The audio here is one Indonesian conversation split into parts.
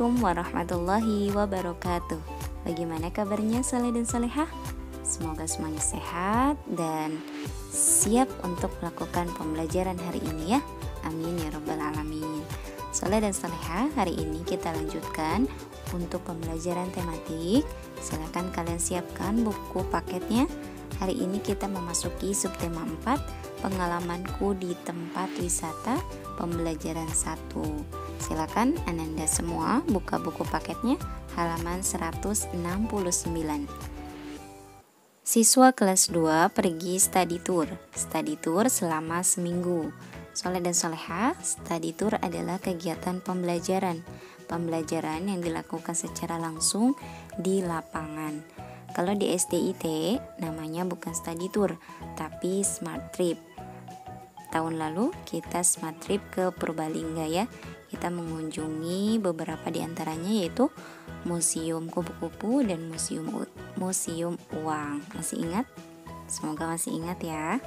Assalamualaikum warahmatullahi wabarakatuh. Bagaimana kabarnya Saleh dan Salehah? Semoga semuanya sehat dan siap untuk melakukan pembelajaran hari ini ya. Amin ya rabbal alamin. Saleh dan Salehah, hari ini kita lanjutkan untuk pembelajaran tematik. Silakan kalian siapkan buku paketnya. Hari ini kita memasuki subtema 4, pengalamanku di tempat wisata, pembelajaran 1. Silakan Ananda semua buka buku paketnya halaman 169. Siswa kelas 2 pergi study tour. Study tour selama seminggu. Saleh dan Salehah, study tour adalah kegiatan pembelajaran yang dilakukan secara langsung di lapangan. Kalau di SDIT namanya bukan study tour, tapi smart trip. Tahun lalu kita smart trip ke Purbalingga ya. Kita mengunjungi beberapa di antaranya yaitu Museum Kupu-Kupu dan Museum Uang. Masih ingat? Semoga masih ingat ya.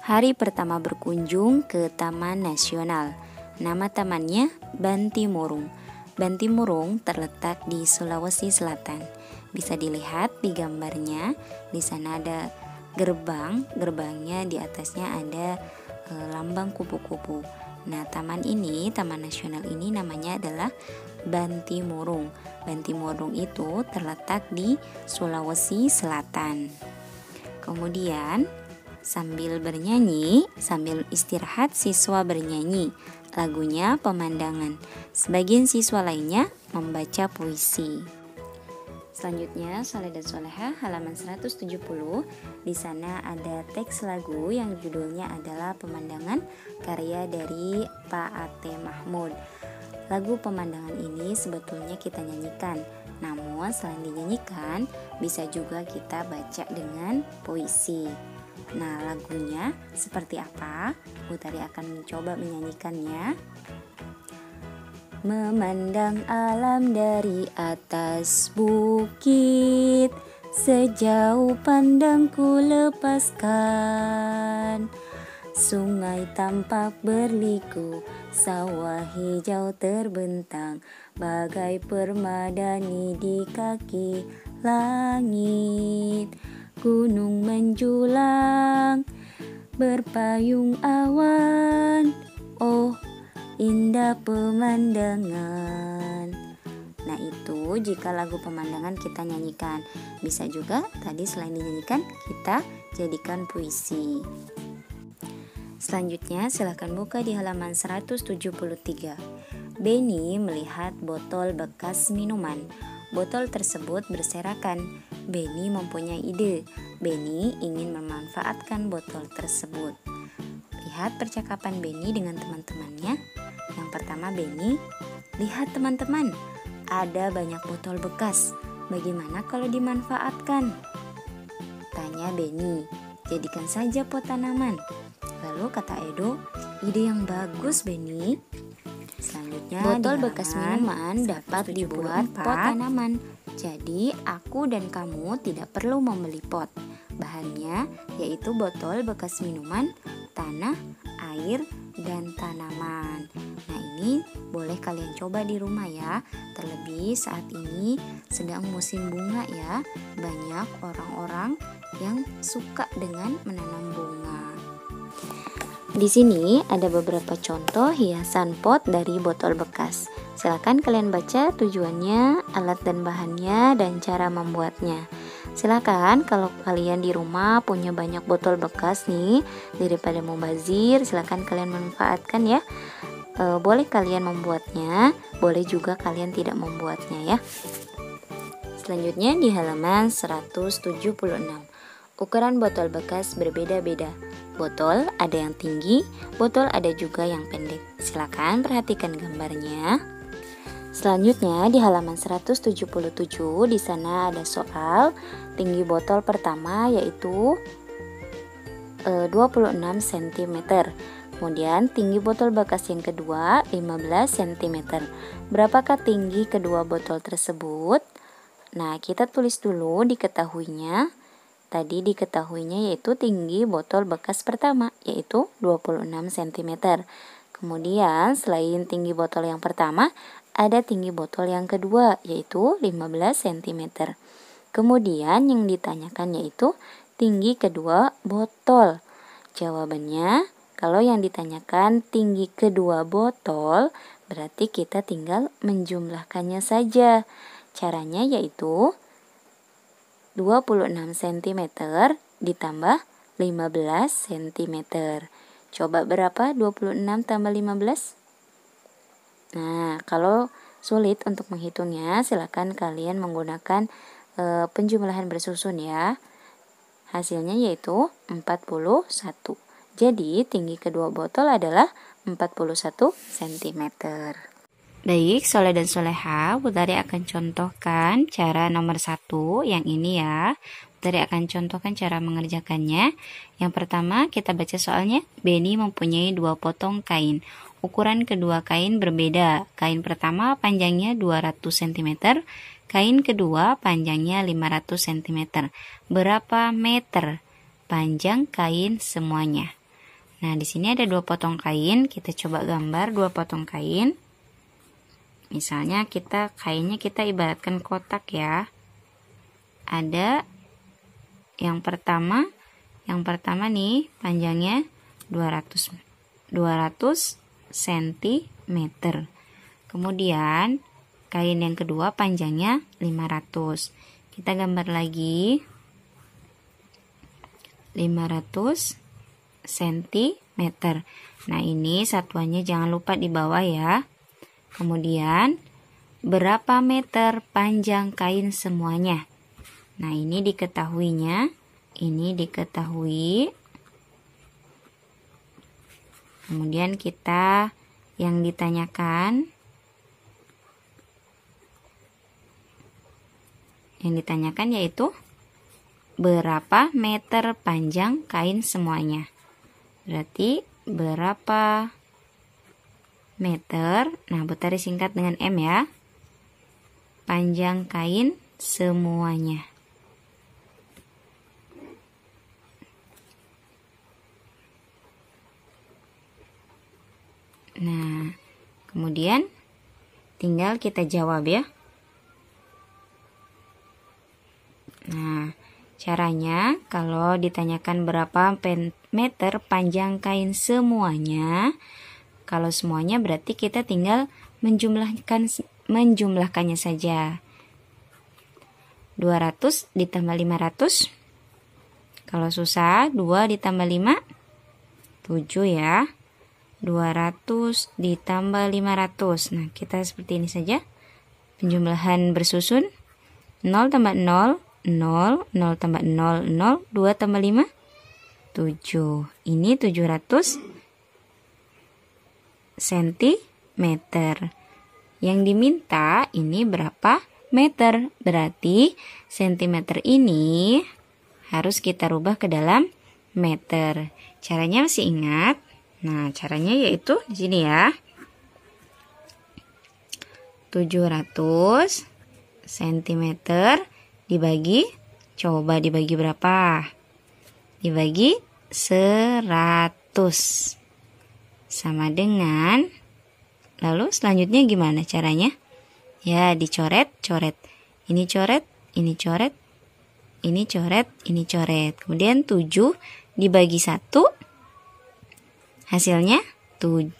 Hari pertama berkunjung ke Taman Nasional. Nama tamannya Bantimurung. Bantimurung terletak di Sulawesi Selatan. Bisa dilihat di gambarnya. Di sana ada gerbangnya di atasnya ada lambang kupu-kupu. Nah, Taman Nasional ini namanya adalah Bantimurung. Bantimurung itu terletak di Sulawesi Selatan. Kemudian sambil istirahat siswa bernyanyi. Lagunya Pemandangan. Sebagian siswa lainnya membaca puisi. Selanjutnya Saleh dan Salehah halaman 170. Di sana ada teks lagu yang judulnya adalah Pemandangan, karya dari Pak Ate Mahmud. Lagu Pemandangan ini sebetulnya kita nyanyikan, namun selain dinyanyikan bisa juga kita baca dengan puisi. Nah, lagunya seperti apa? Utari akan mencoba menyanyikannya. Memandang alam dari atas bukit, sejauh pandangku lepaskan. Sungai tampak berliku, sawah hijau terbentang, bagai permadani di kaki langit. Gunung menjulang, berpayung awan, oh indah pemandangan. Nah, itu jika lagu Pemandangan kita nyanyikan. Bisa juga tadi selain dinyanyikan kita jadikan puisi. Selanjutnya silakan buka di halaman 173. Benny melihat botol bekas minuman. Botol tersebut berserakan. Benny mempunyai ide. Benny ingin memanfaatkan botol tersebut. Lihat percakapan Benny dengan teman-temannya. Yang pertama, Benny, lihat teman-teman, ada banyak botol bekas. Bagaimana kalau dimanfaatkan? Tanya Benny. Jadikan saja pot tanaman. Lalu kata Edo, ide yang bagus Benny. Selanjutnya, botol bekas minuman dapat dibuat pot tanaman. Jadi aku dan kamu tidak perlu membeli pot. Bahannya yaitu botol bekas minuman, tanah, air, dan tanaman. Nah, ini boleh kalian coba di rumah ya. Terlebih saat ini sedang musim bunga ya. Banyak orang-orang yang suka dengan menanam bunga. Di sini ada beberapa contoh hiasan pot dari botol bekas. Silakan kalian baca tujuannya, alat dan bahannya, dan cara membuatnya. Silakan kalau kalian di rumah punya banyak botol bekas nih, daripada mubazir, silakan kalian manfaatkan ya. Boleh kalian membuatnya, boleh juga kalian tidak membuatnya ya. Selanjutnya di halaman 176. Ukuran botol bekas berbeda-beda. Botol ada yang tinggi, botol ada juga yang pendek. Silakan perhatikan gambarnya. Selanjutnya di halaman 177 di sana ada soal tinggi botol pertama yaitu 26 cm. Kemudian tinggi botol bekas yang kedua 15 cm. Berapakah tinggi kedua botol tersebut? Nah, kita tulis dulu diketahuinya. Tadi diketahuinya yaitu tinggi botol bekas pertama yaitu 26 cm. Kemudian selain tinggi botol yang pertama, ada tinggi botol yang kedua, yaitu 15 cm. Kemudian yang ditanyakan yaitu tinggi kedua botol. Jawabannya, kalau yang ditanyakan tinggi kedua botol, berarti kita tinggal menjumlahkannya saja. Caranya yaitu 26 cm ditambah 15 cm. Coba berapa 26 tambah 15? Nah, kalau sulit untuk menghitungnya, silakan kalian menggunakan penjumlahan bersusun ya. Hasilnya yaitu 41. Jadi, tinggi kedua botol adalah 41 cm. Baik, Soleh dan Soleha, Butari akan contohkan cara nomor 1 yang ini ya. Butari akan contohkan cara mengerjakannya. Yang pertama, kita baca soalnya. Beni mempunyai 2 potong kain. Ukuran kedua kain berbeda. Kain pertama panjangnya 200 cm. Kain kedua panjangnya 500 cm. Berapa meter panjang kain semuanya? Nah, di sini ada 2 potong kain. Kita coba gambar 2 potong kain. Misalnya kainnya kita ibaratkan kotak ya. Ada yang pertama nih panjangnya 200 cm. Kemudian kain yang kedua panjangnya 500. Kita gambar lagi 500 cm. Nah, ini satuannya jangan lupa di bawah ya. Kemudian berapa meter panjang kain semuanya? Nah, ini diketahuinya. Ini diketahui. Kemudian kita yang ditanyakan yaitu berapa meter panjang kain semuanya. Berarti berapa meter? Nah, Butari singkat dengan M ya. Panjang kain semuanya. Nah, kemudian tinggal kita jawab ya. Nah, caranya kalau ditanyakan berapa meter panjang kain semuanya, kalau semuanya berarti kita tinggal menjumlahkannya saja. 200 ditambah 500. Kalau susah, 2 ditambah 5, 7 ya. 200 ditambah 500. Nah, kita seperti ini saja. Penjumlahan bersusun. 0 tambah 0, 0, 0 tambah 0, 0, 2 tambah 5, 7. Ini 700 cm. Yang diminta ini berapa meter? Berarti cm ini harus kita rubah ke dalam meter. Caranya masih ingat? Nah, caranya yaitu di sini ya. 700 cm coba dibagi berapa? Dibagi 100. Sama dengan, lalu selanjutnya gimana caranya? Ya, dicoret, coret. Ini coret, ini coret, ini coret, ini coret. Kemudian 7 dibagi 1. Hasilnya 7.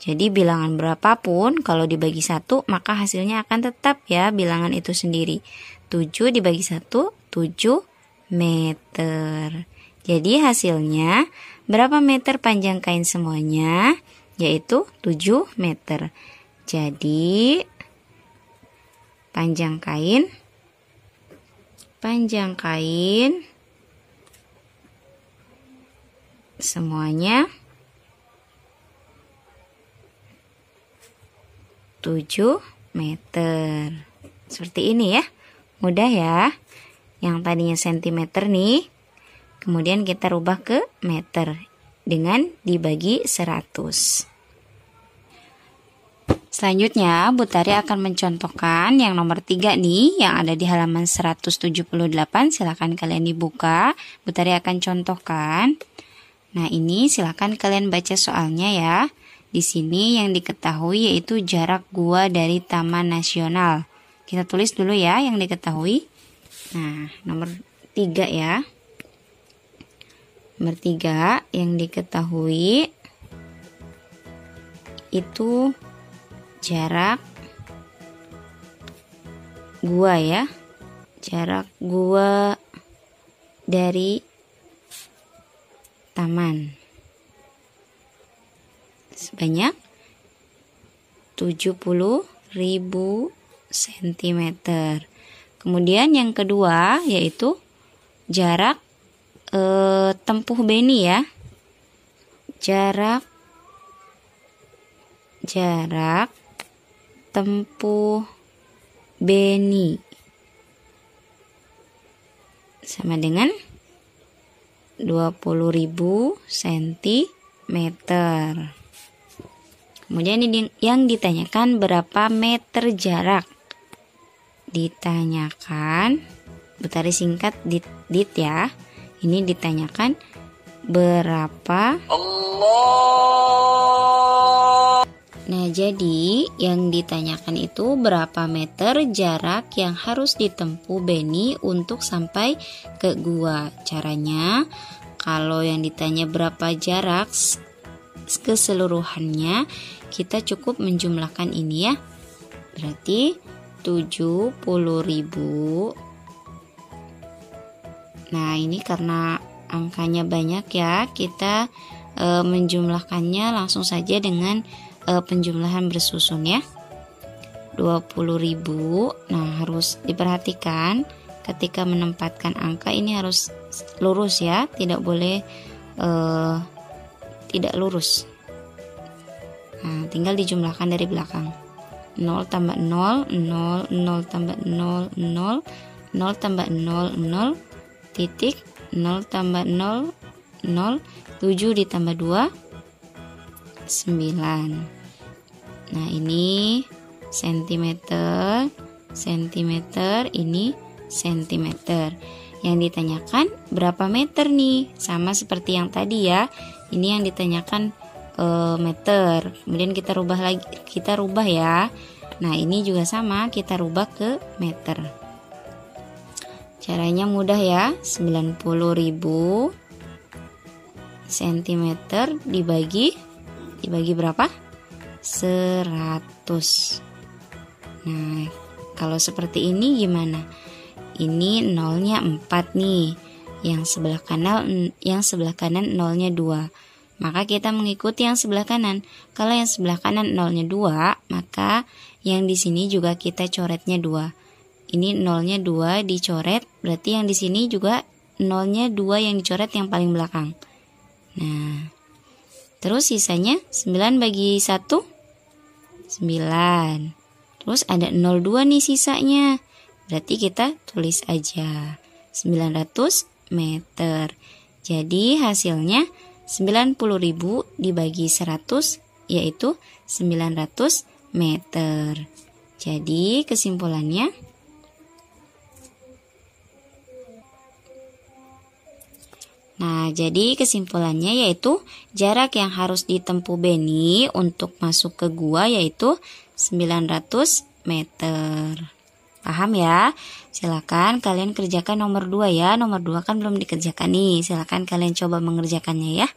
Jadi bilangan berapapun kalau dibagi 1 maka hasilnya akan tetap ya bilangan itu sendiri. 7 dibagi 1, 7 meter. Jadi hasilnya berapa meter panjang kain semuanya? Yaitu 7 meter. Jadi panjang kain semuanya 7 meter. Seperti ini ya. Mudah ya. Yang tadinya sentimeter nih. Kemudian kita rubah ke meter dengan dibagi 100. Selanjutnya, Butari akan mencontohkan yang nomor 3 nih, yang ada di halaman 178. Silakan kalian dibuka. Butari akan contohkan. Nah, ini silakan kalian baca soalnya ya. Di sini yang diketahui yaitu jarak gua dari Taman Nasional. Kita tulis dulu ya yang diketahui. Nah, nomor 3 ya. Nomor 3 yang diketahui itu jarak gua ya. Jarak gua dari taman sebanyak 70.000 cm. Kemudian yang kedua yaitu jarak tempuh Beni ya. Jarak tempuh Beni sama dengan 20.000 cm. Kemudian yang ditanyakan berapa meter jarak. Ditanyakan, Butari singkat dit ya. Ini ditanyakan berapa. Allah. Nah, jadi yang ditanyakan itu berapa meter jarak yang harus ditempuh Beni untuk sampai ke gua. Caranya, kalau yang ditanya berapa jarak keseluruhannya, kita cukup menjumlahkan ini ya. Berarti 70.000. Nah, ini karena angkanya banyak ya, kita menjumlahkannya langsung saja dengan penjumlahan bersusun ya. 20.000. Nah, harus diperhatikan ketika menempatkan angka ini harus lurus ya, tidak boleh tidak lurus. Nah, tinggal dijumlahkan dari belakang. 0 tambah 0, 0, 0 tambah 0, 0, 0 tambah 0, 0, titik, 0 tambah 0, 0, 7 ditambah 2, 9. Nah, ini sentimeter, ini sentimeter. Yang ditanyakan berapa meter nih? Sama seperti yang tadi ya. Ini yang ditanyakan meter. Kemudian kita rubah ya. Nah, ini juga sama, kita rubah ke meter. Caranya mudah ya. 90.000 cm dibagi berapa? 100. Nah, kalau seperti ini gimana? Ini nolnya 4 nih. Yang sebelah kanan nolnya 2. Maka kita mengikuti yang sebelah kanan. Kalau yang sebelah kanan nolnya 2, maka yang di sini juga kita coretnya 2. Ini nolnya 2 dicoret, berarti yang di sini juga nolnya 2 yang dicoret yang paling belakang. Nah, terus sisanya 9 bagi 1, 9. Terus ada 02 nih sisanya. Berarti kita tulis aja 900 meter. Jadi hasilnya 90.000 dibagi 100 yaitu 900 meter. Jadi kesimpulannya yaitu jarak yang harus ditempuh Beni untuk masuk ke gua yaitu 900 meter. Paham ya? Silakan kalian kerjakan nomor 2 ya. Nomor 2 kan belum dikerjakan nih. Silakan kalian coba mengerjakannya ya.